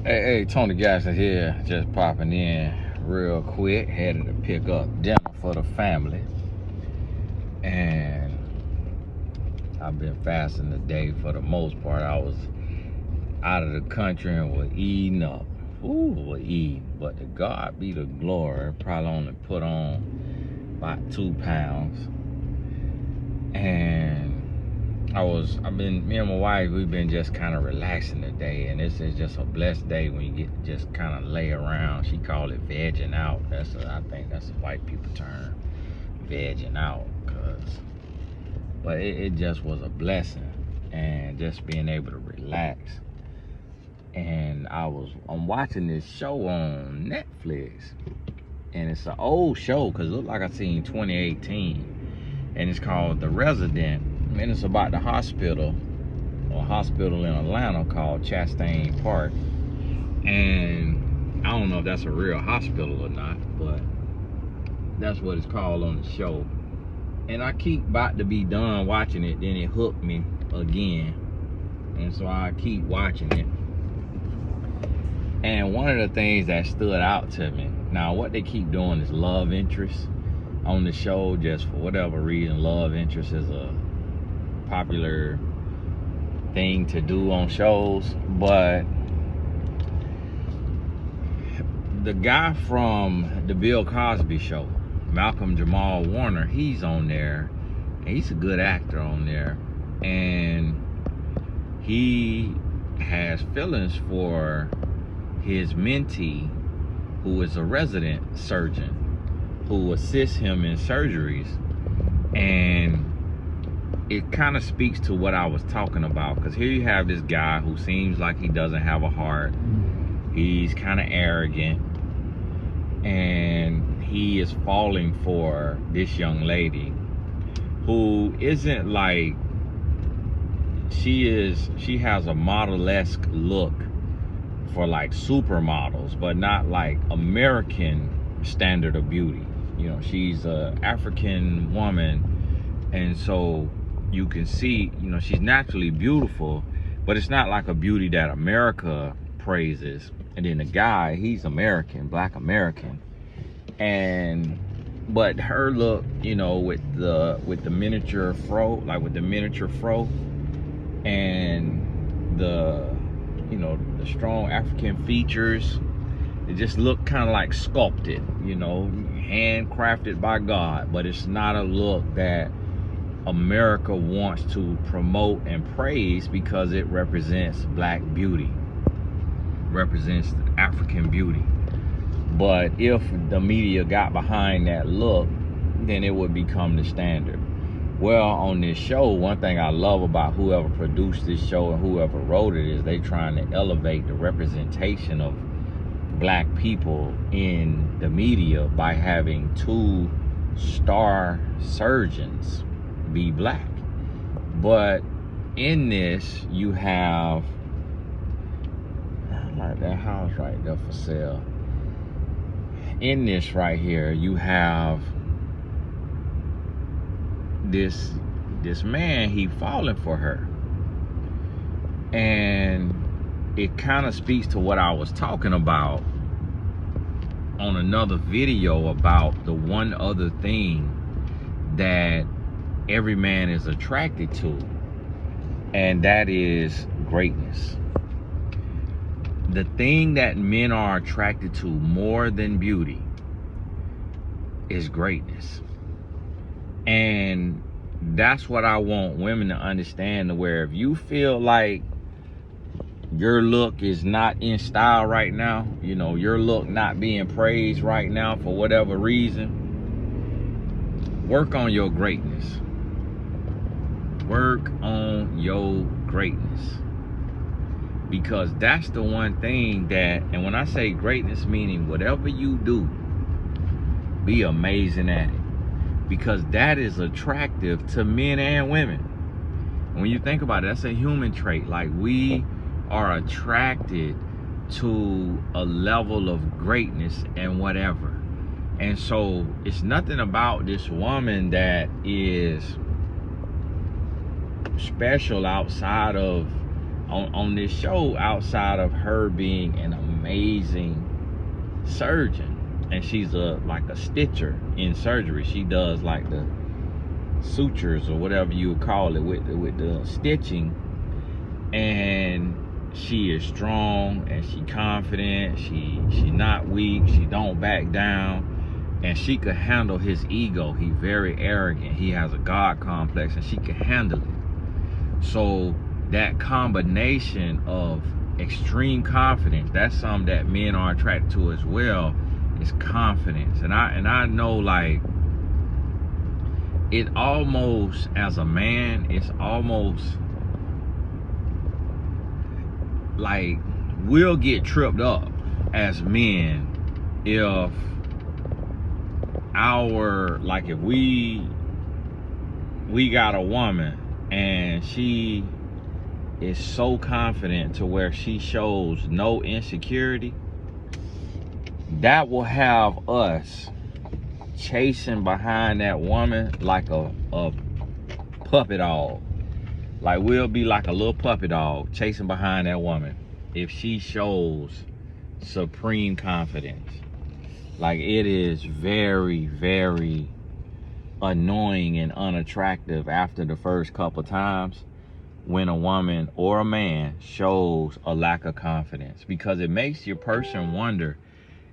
Hey, Tony Gasson here, just popping in real quick. Headed to pick up dinner for the family. And I've been fasting today for the most part. I was out of the country and was eating up. Was eating. But to God be the glory. Probably only put on about 2 pounds. And me and my wife, we've been just kind of relaxing today, and this is just a blessed day when you get to just kind of lay around. She called it vegging out. I think that's a white people term, vegging out, but it just was a blessing, and just being able to relax. And I'm watching this show on Netflix, and it's an old show because it looked like I seen 2018, and it's called The Resident. And it's about the hospital in Atlanta called Chastain Park. And I don't know if that's a real hospital or not, but that's what it's called on the show. And I keep about to be done watching it, then it hooked me again. And so I keep watching it. And one of the things that stood out to me, now what they keep doing is love interest on the show. Just for whatever reason, love interest is a popular thing to do on shows. But the guy from the Bill Cosby show, Malcolm Jamal Warner, he's on there, and he's a good actor on there, and he has feelings for his mentee, who is a resident surgeon who assists him in surgeries. And it kind of speaks to what I was talking about, because here you have this guy who seems like he doesn't have a heart. He's kind of arrogant, and he is falling for this young lady who isn't like, she has a model-esque look for like supermodels, but not like American standard of beauty. You know, she's an African woman, and so you can see, you know, she's naturally beautiful, but it's not like a beauty that America praises. And then the guy, he's American, black American, but her look, you know, with the miniature fro, and the, you know, the strong African features, it just look kind of like sculpted, you know, handcrafted by God. But it's not a look that America wants to promote and praise, because it represents black beauty, represents African beauty. But if the media got behind that look, then it would become the standard. Well, on this show, one thing I love about whoever produced this show and whoever wrote it is they trying to elevate the representation of black people in the media by having 2 star surgeons be black. But in this, you have, like that house right there for sale. In this right here, you have this man, he falling for her. And it kind of speaks to what I was talking about on another video about the one other thing that every man is attracted to, and that is greatness. The thing that men are attracted to more than beauty is greatness. And that's what I want women to understand, to where if you feel like your look is not in style right now, you know, your look not being praised right now for whatever reason, work on your greatness. Work on your greatness. Because that's the one thing that, and when I say greatness, meaning whatever you do, be amazing at it. Because that is attractive to men and women. When you think about it, that's a human trait. Like, we are attracted to a level of greatness and whatever. And so it's nothing about this woman that is special outside of on this show, outside of her being an amazing surgeon, and she's like a stitcher in surgery. She does like the sutures or whatever you would call it with the stitching, and she is strong and she confident. She not weak. She don't back down, and she could handle his ego. He's very arrogant. He has a God complex, and she can handle it. So that combination of extreme confidence, that's something that men are attracted to as well, is confidence. And I know, like, it almost, as a man, it's almost like we'll get tripped up as men if if we got a woman and she is so confident to where she shows no insecurity, that will have us chasing behind that woman like a puppy dog. Like, we'll be like a little puppy dog chasing behind that woman if she shows supreme confidence. Like, it is very, very annoying and unattractive after the first couple times when a woman or a man shows a lack of confidence, because it makes your person wonder.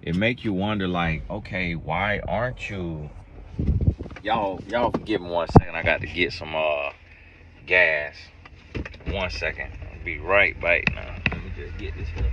It makes you wonder, like, okay, why aren't you? Y'all forgive me 1 second. I got to get some gas. 1 second. I'll be right back now. Let me just get this here.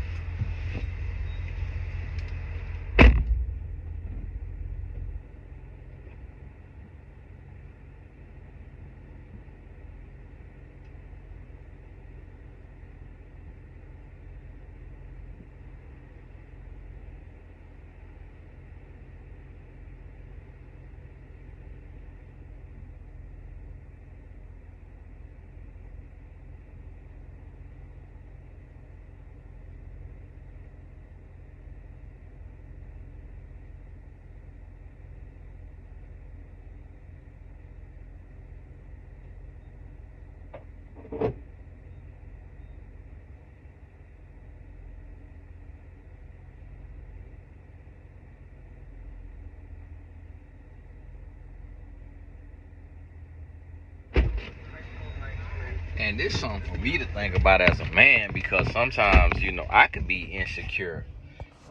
And this is something for me to think about as a man, because sometimes, I could be insecure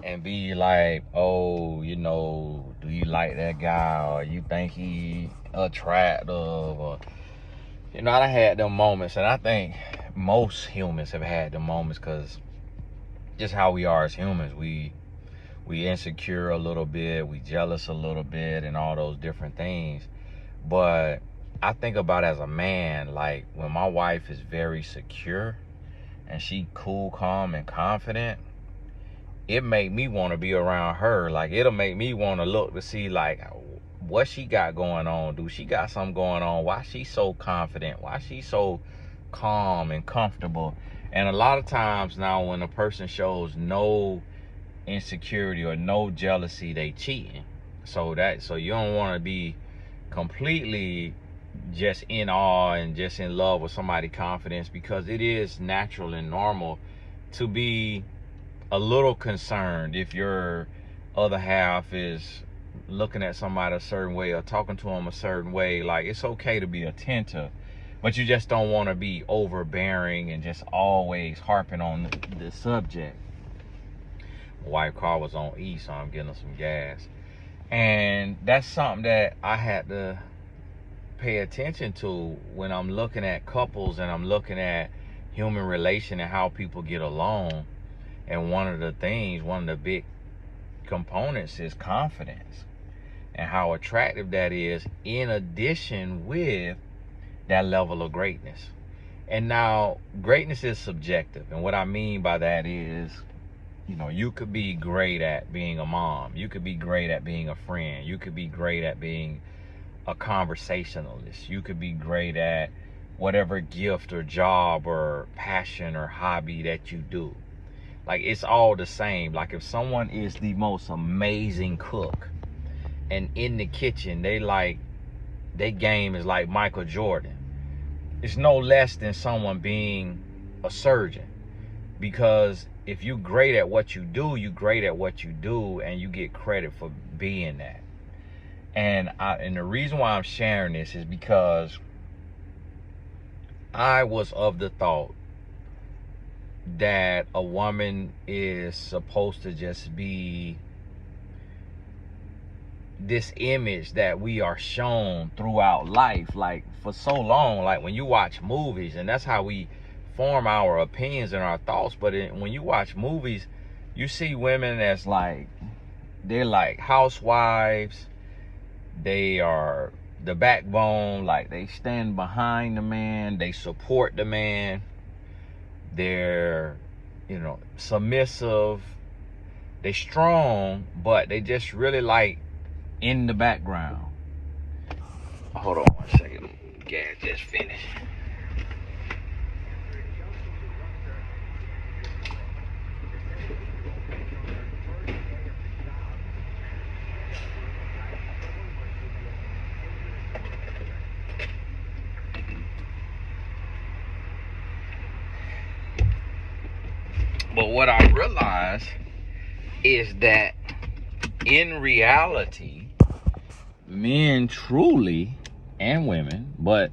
and be like, oh, do you like that guy, or you think he attractive, or I had them moments. And I think most humans have had them moments, because just how we are as humans, we insecure a little bit, we jealous a little bit, and all those different things. But I think about, as a man, like, when my wife is very secure and she cool, calm, and confident, it make me want to be around her. Like, it'll make me want to look to see, like, what she got going on. Do she got something going on? Why she so confident? Why she so calm and comfortable? And a lot of times now, when a person shows no insecurity or no jealousy, they cheating. So you don't want to be completely just in awe and just in love with somebody's confidence, because it is natural and normal to be a little concerned if your other half is looking at somebody a certain way or talking to them a certain way. Like, it's okay to be attentive, but you just don't want to be overbearing and just always harping on the subject. My wife's car was on E, so I'm getting her some gas. And that's something that I had to pay attention to when I'm looking at couples and I'm looking at human relation and how people get along. And one of the big components is confidence, and how attractive that is, in addition with that level of greatness. And now, greatness is subjective. And what I mean by that is, you could be great at being a mom. You could be great at being a friend. You could be great at being a conversationalist. You could be great at whatever gift or job or passion or hobby that you do. Like, it's all the same. Like, if someone is the most amazing cook, and in the kitchen, their game is like Michael Jordan, it's no less than someone being a surgeon. Because if you're great at what you do, you're great at what you do, and you get credit for being that. And the reason why I'm sharing this is because I was of the thought that a woman is supposed to just be this image that we are shown throughout life, like for so long. Like when you watch movies, and that's how we form our opinions and our thoughts. But when you watch movies, you see women as like, they're like housewives, they are the backbone, like they stand behind the man, they support the man, they're, you know, submissive, they strong, but they just really like in the background. Hold on 1 second, gas just finished. But what I realized is that in reality, men truly, and women, but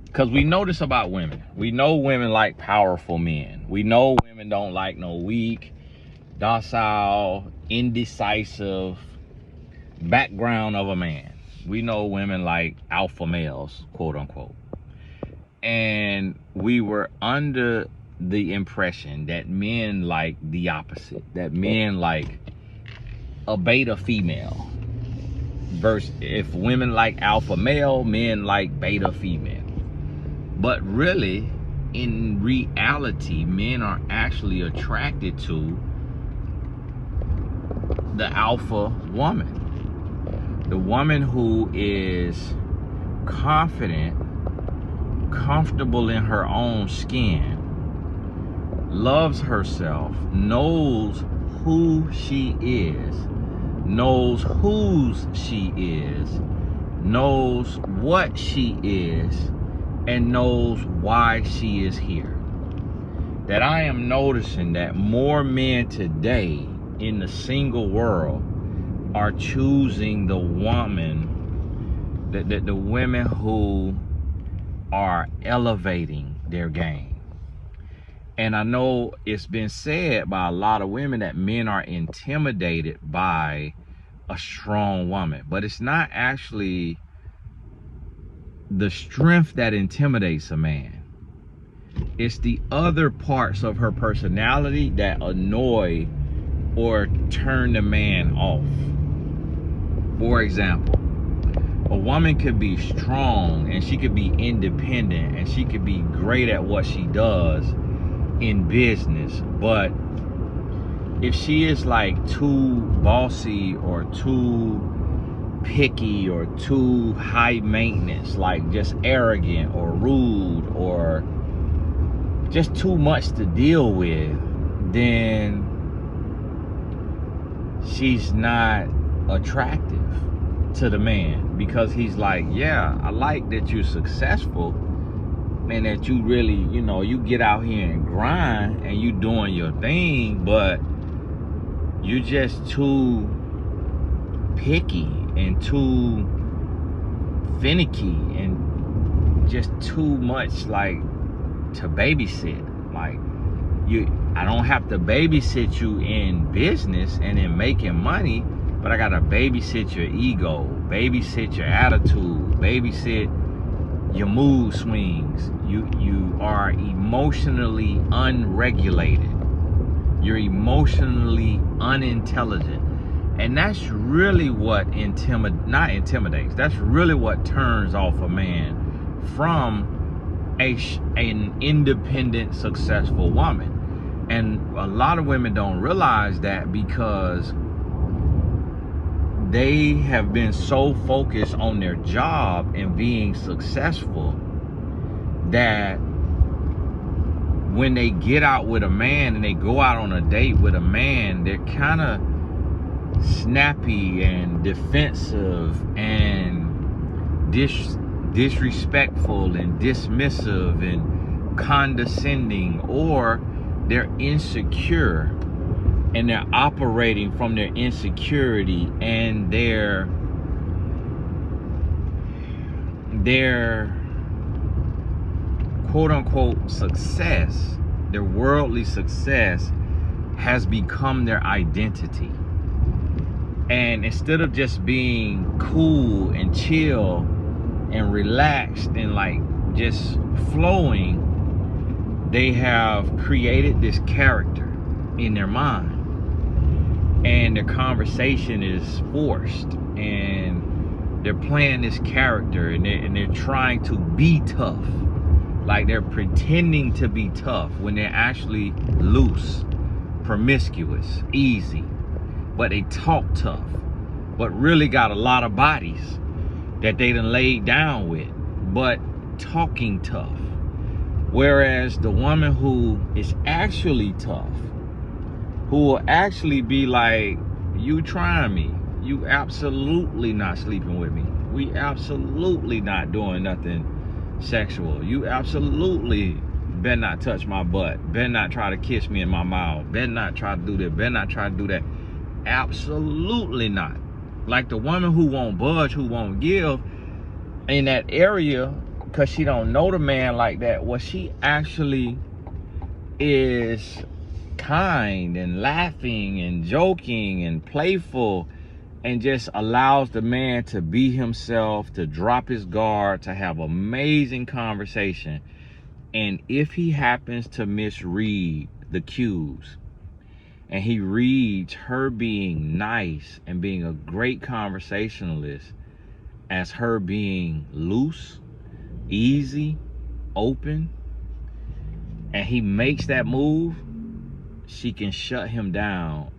because we know this about women, we know women like powerful men. We know women don't like no weak, docile, indecisive background of a man. We know women like alpha males, quote unquote. And we were under the impression that men like the opposite, that men like a beta female. Versus if women like alpha male, men like beta female. But really, in reality, men are actually attracted to the alpha woman. The woman who is confident, comfortable in her own skin, loves herself, knows who she is, knows whose she is, knows what she is, and knows why she is here. That I am noticing that more men today in the single world are choosing the woman, the women who are elevating their game. And I know it's been said by a lot of women that men are intimidated by a strong woman, but it's not actually the strength that intimidates a man. It's the other parts of her personality that annoy or turn the man off. For example, a woman could be strong and she could be independent and she could be great at what she does in business, but if she is like too bossy or too picky or too high maintenance, like just arrogant or rude or just too much to deal with, then she's not attractive to the man, because he's like, yeah, I like that you're successful and that you really, you know, you get out here and grind and you doing your thing, but you're just too picky and too finicky and just too much like to babysit. Like I don't have to babysit you in business and in making money, but I gotta babysit your ego, babysit your attitude, babysit your mood swings. You are emotionally unregulated. You're emotionally unintelligent. And that's really what not intimidates. That's really what turns off a man from an independent, successful woman. And a lot of women don't realize that, because they have been so focused on their job and being successful that when they get out with a man and they go out on a date with a man, they're kind of snappy and defensive and disrespectful and dismissive and condescending, or they're insecure and they're operating from their insecurity, and their quote unquote success, their worldly success, has become their identity. And instead of just being cool and chill and relaxed and like just flowing, they have created this character in their mind, and their conversation is forced, and they're playing this character, and they're trying to be tough, like they're pretending to be tough when they're actually loose, promiscuous, easy, but they talk tough, but really got a lot of bodies that they done laid down with, but talking tough. Whereas the woman who is actually tough, who will actually be like, you trying me, you absolutely not sleeping with me, we absolutely not doing nothing sexual, you absolutely better not touch my butt, better not try to kiss me in my mouth, better not try to do this, better not try to do that. Absolutely not. Like the woman who won't budge, who won't give in that area, because she don't know the man like that. Well, she actually is kind and laughing and joking and playful, and just allows the man to be himself, to drop his guard, to have amazing conversation. And if he happens to misread the cues, and he reads her being nice and being a great conversationalist as her being loose, easy, open, and he makes that move, she can shut him down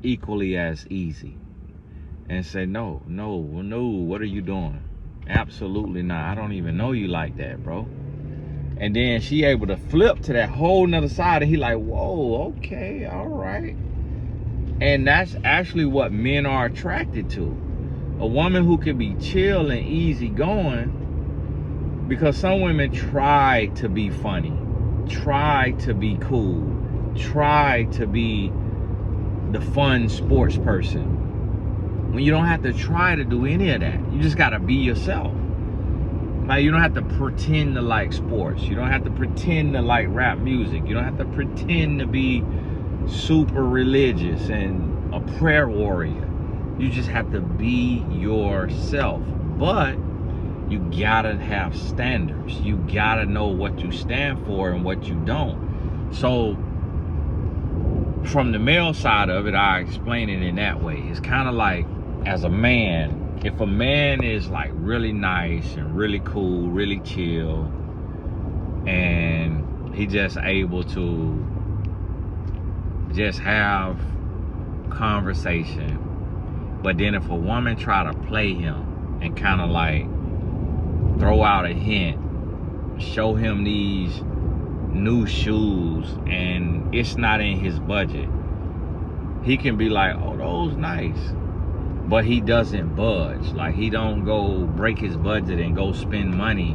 equally as easy and say, no, what are you doing? Absolutely not. I don't even know you like that, bro. And then she able to flip to that whole nother side, and he like, whoa, okay, all right. And that's actually what men are attracted to. A woman who can be chill and easy going, because some women try to be funny, try to be cool, try to be the fun sports person. When you don't have to try to do any of that. You just gotta be yourself. Like, you don't have to pretend to like sports. You don't have to pretend to like rap music. You don't have to pretend to be super religious and a prayer warrior. You just have to be yourself. But you gotta have standards. You gotta know what you stand for and what you don't. So from the male side of it, I explain it in that way. It's kind of like, as a man, if a man is like really nice and really cool, really chill, and he just able to just have conversation, but then if a woman try to play him and kind of like throw out a hint, show him these new shoes, and it's not in his budget, he can be like, oh, those nice. But he doesn't budge. Like, he don't go break his budget and go spend money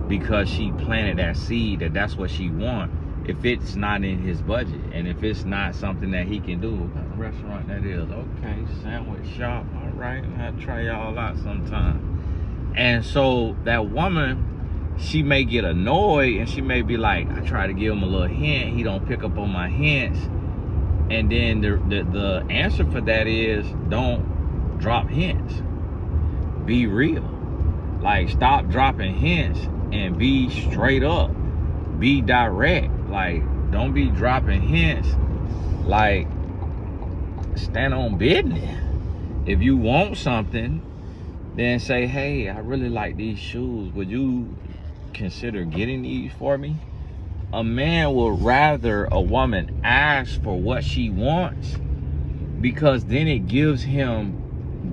because she planted that seed that that's what she want, if it's not in his budget, and if it's not something that he can do. What kind of restaurant that is? Okay, sandwich shop. All right, I'll try y'all out sometime. And so that woman, she may get annoyed, and she may be like, I try to give him a little hint, he don't pick up on my hints. And then the answer for that is, don't drop hints. Be real. Like, stop dropping hints and be straight up. Be direct. Like, don't be dropping hints. Like, stand on business. If you want something, then say, hey, I really like these shoes. Would you consider getting these for me? A man will rather a woman ask for what she wants, because then it gives him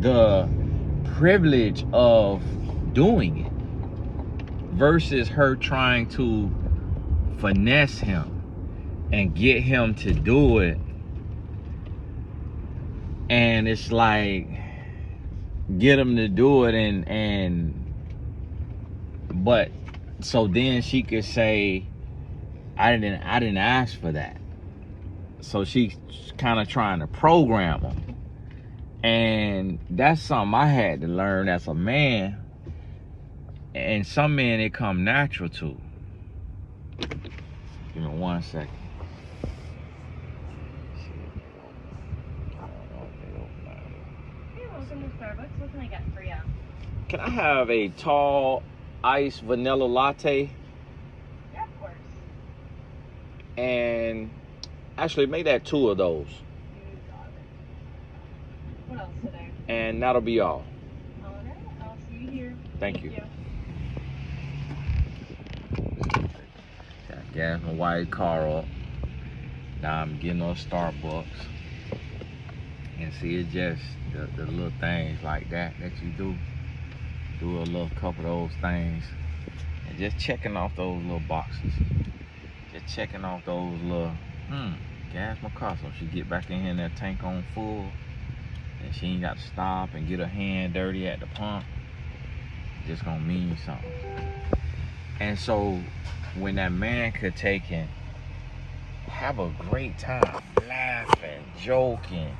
the privilege of doing it, versus her trying to finesse him and get him to do it. And it's like, get him to do it, but So then she could say, I didn't ask for that. So she's kind of trying to program them. And that's something I had to learn as a man. And some men, it come natural to. Give me 1 second. Hey, welcome to Starbucks. What can I get for you? Can I have a tall iced vanilla latte? Yeah, of course. And actually make that 2 of those. You got it. What else today? And that'll be all. All right, I'll see you here. Thank you. Got gas my white car up. Now I'm getting on Starbucks. And see, it's just the little things like that you do. Do a little couple of those things. And just checking off those little boxes. Just checking off those little, gas my car so she get back in here and that tank on full. And she ain't got to stop and get her hand dirty at the pump. Just gonna mean something. And so when that man could take and have a great time, laughing, joking,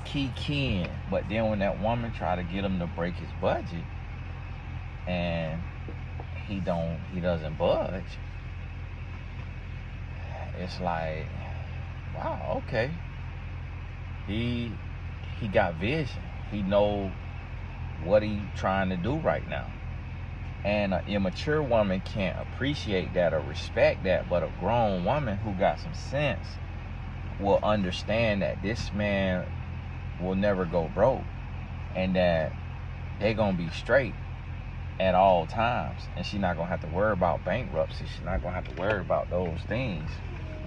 kikiing, but then when that woman try to get him to break his budget and he doesn't budge, it's like, wow, okay, he got vision. He know what he trying to do right now. And an immature woman can't appreciate that or respect that, but a grown woman who got some sense will understand that this man will never go broke and that they're gonna be straight at all times, and she's not gonna have to worry about bankruptcy. She's not gonna have to worry about those things.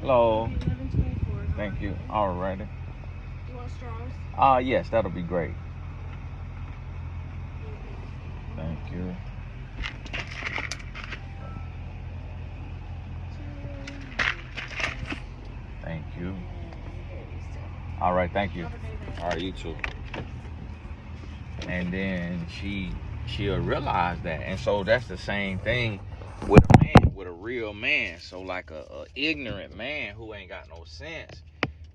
Hello. 1124. Thank you. Alrighty. You want straws? Yes, that'll be great. Thank you. Thank you. All right, thank you. All right, you too. And then she'll realize that. And so that's the same thing with a man, with a real man. So like a ignorant man who ain't got no sense,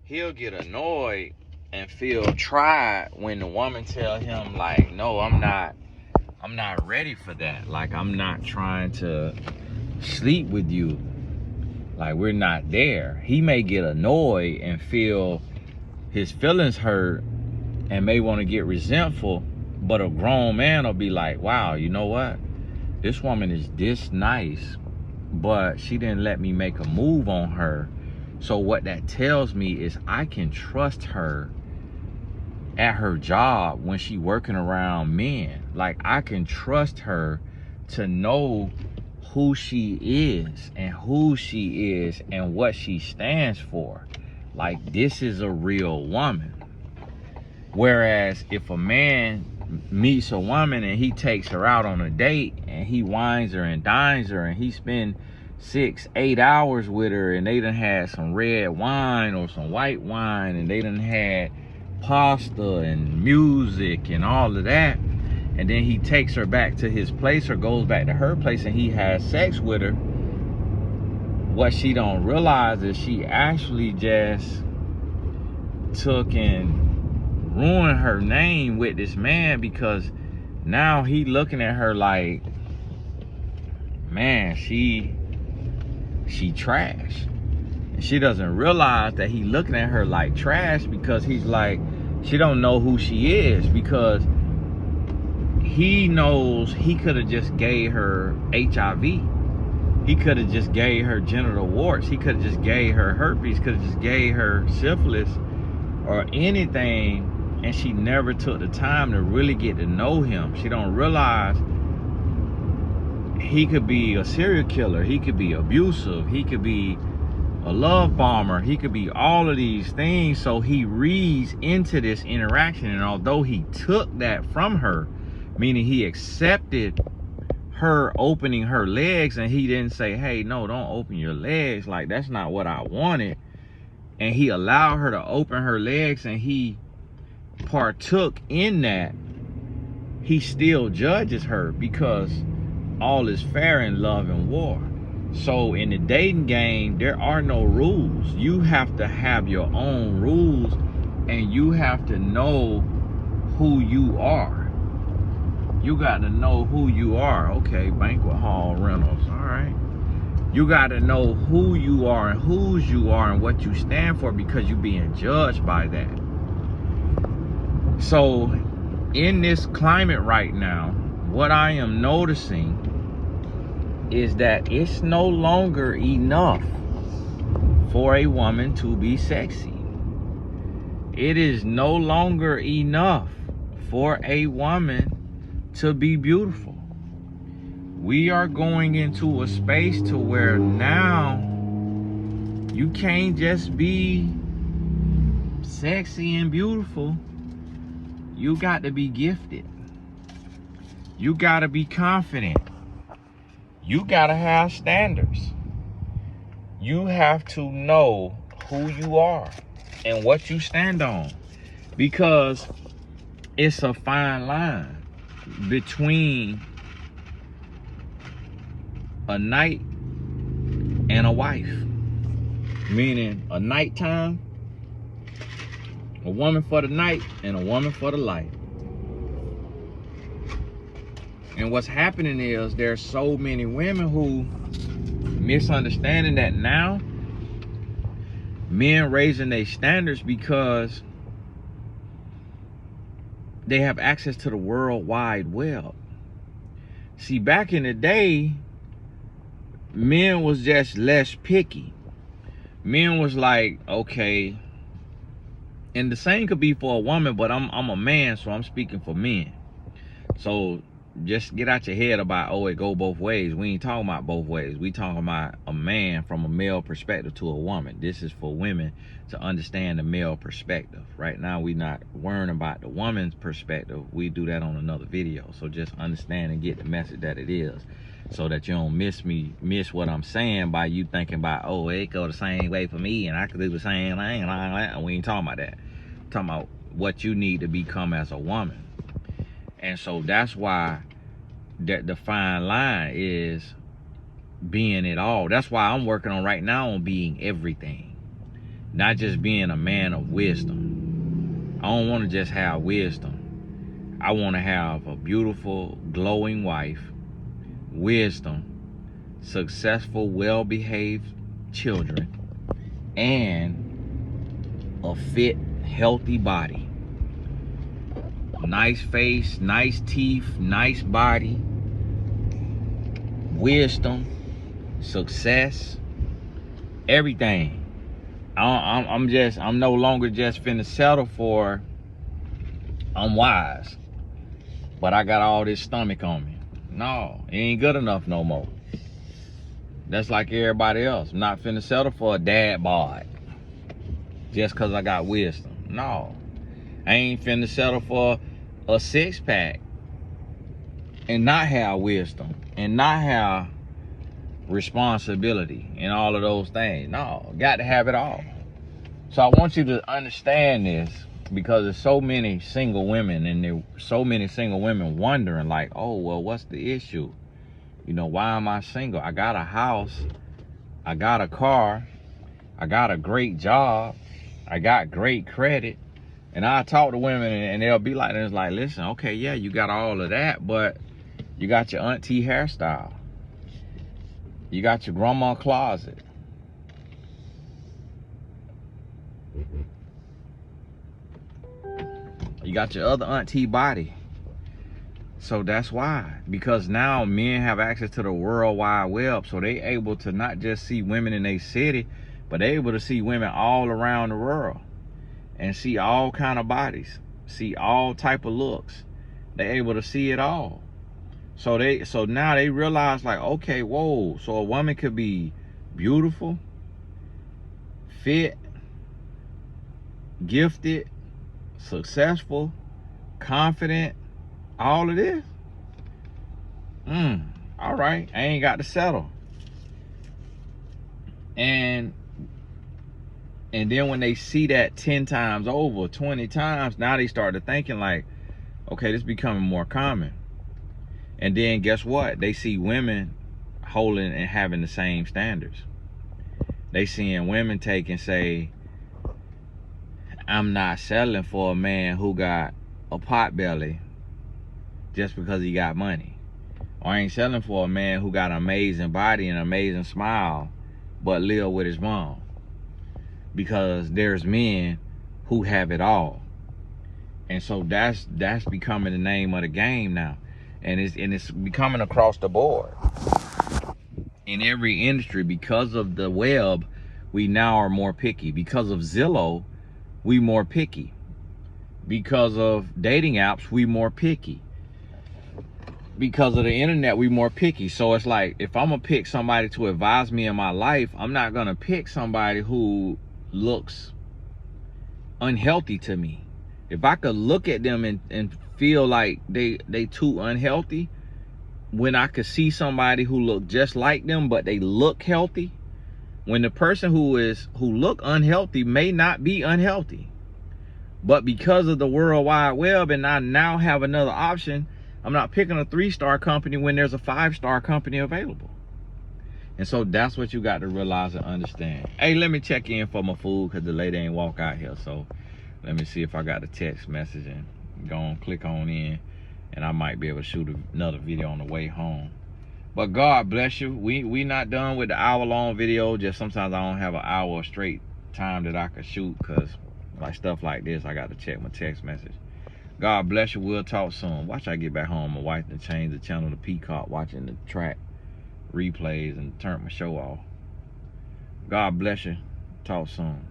he'll get annoyed and feel tried when the woman tell him like, no, I'm not ready for that. Like, I'm not trying to sleep with you. Like, we're not there. He may get annoyed and feel his feelings hurt and may want to get resentful, but a grown man will be like, wow, you know what? This woman is this nice, but she didn't let me make a move on her. So what that tells me is I can trust her at her job when she working around men. Like, I can trust her to know who she is and who she is and what she stands for. Like, this is a real woman. Whereas if a man meets a woman and he takes her out on a date and he wines her and dines her and he spend 6-8 hours with her and they done had some red wine or some white wine and they done had pasta and music and all of that, and then he takes her back to his place or goes back to her place and he has sex with her, what she don't realize is she actually just took and ruined her name with this man, because now he looking at her like, man, she trash. And she doesn't realize that he looking at her like trash because he's like, she don't know who she is, because he knows he could have just gave her HIV. He could have just gave her genital warts. He could have just gave her herpes, could have just gave her syphilis or anything, and she never took the time to really get to know him. She don't realize he could be a serial killer, he could be abusive, he could be a love bomber, he could be all of these things. So he reads into this interaction, and although he took that from her, meaning he accepted her opening her legs, and he didn't say, hey, no, don't open your legs, like, that's not what I wanted, and he allowed her to open her legs and he partook in that, he still judges her, because all is fair in love and war. So in the dating game, there are no rules. You have to have your own rules, and you have to know who you are. You got to know who you are. Okay, banquet hall rentals. All right. You got to know who you are and whose you are and what you stand for, because you're being judged by that. So in this climate right now, what I am noticing is that it's no longer enough for a woman to be sexy. It is no longer enough for a woman to be beautiful. We are going into a space to where now you can't just be sexy and beautiful. You got to be gifted. You got to be confident. You got to have standards. You have to know who you are and what you stand on, because it's a fine line between a knight and a wife. Meaning a nighttime, a woman for the night and a woman for the light. And what's happening is there's so many women who misunderstanding that now. Men raising their standards because they have access to the World Wide Web. See, back in the day, men was just less picky. Men was like, okay, and the same could be for a woman, but I'm a man, so I'm speaking for men. So just get out your head about, oh, it go both ways. We ain't talking about both ways. We talking about a man from a male perspective to a woman. This is for women to understand the male perspective. Right now, we not worrying about the woman's perspective. We do that on another video. So just understand and get the message that it is, so that you don't miss what I'm saying by you thinking about, oh, it go the same way for me and I could do the same thing. And we ain't talking about that. I'm talking about what you need to become as a woman. And so that's why that the fine line is being it all. That's why I'm working on right now on being everything. Not just being a man of wisdom. I don't want to just have wisdom. I want to have a beautiful, glowing wife, wisdom, successful, well-behaved children, and a fit, healthy body. Nice face, nice teeth, nice body, wisdom, success, everything. I'm no longer just finna settle for I'm wise, but I got all this stomach on me. No, it ain't good enough no more. That's like everybody else. I'm not finna settle for a dad bod just cause I got wisdom. No, I ain't finna settle for a six-pack and not have wisdom and not have responsibility and all of those things. No, got to have it all. So I want you to understand this, because there's so many single women, and there's so many single women wondering like, oh, well, what's the issue? You know, why am I single? I got a house, I got a car, I got a great job, I got great credit. And I talk to women and they'll be like, it's like, listen, okay, yeah, you got all of that, but you got your auntie hairstyle. You got your grandma closet. You got your other auntie body. So that's why. Because now men have access to the World Wide Web. So they able to not just see women in their city, but they able to see women all around the world. And see all kind of bodies, see all type of looks. They able to see it all. So now they realize like, okay, whoa, so a woman could be beautiful, fit, gifted, successful, confident, all of this. All right, I ain't got to settle. And then when they see that 10 times over, 20 times, now they started thinking like, okay, this is becoming more common. And then guess what? They see women holding and having the same standards. They seeing women take and say, I'm not settling for a man who got a pot belly just because he got money. Or I ain't settling for a man who got an amazing body and an amazing smile but live with his mom. Because there's men who have it all. And so that's becoming the name of the game now. And it's becoming across the board. In every industry, because of the web, we now are more picky. Because of Zillow, we more picky. Because of dating apps, we more picky. Because of the internet, we more picky. So it's like, if I'm gonna pick somebody to advise me in my life, I'm not gonna pick somebody who looks unhealthy to me. If I could look at them and feel like they too unhealthy, when I could see somebody who look just like them but they look healthy, when the person who look unhealthy may not be unhealthy, but because of the World Wide Web and I now have another option, I'm not picking a 3-star company when there's a 5-star company available. And so that's what you got to realize and understand. Hey, let me check in for my food because the lady ain't walk out here. So let me see if I got a text message and go on, click on in, and I might be able to shoot another video on the way home. But God bless you. We not done with the hour-long video. Just sometimes I don't have an hour straight time that I could shoot because like stuff like this, I got to check my text message. God bless you. We'll talk soon. Watch I get back home. My wife to change the channel to Peacock, watching the track replays and turn my show off. God bless you. Talk soon.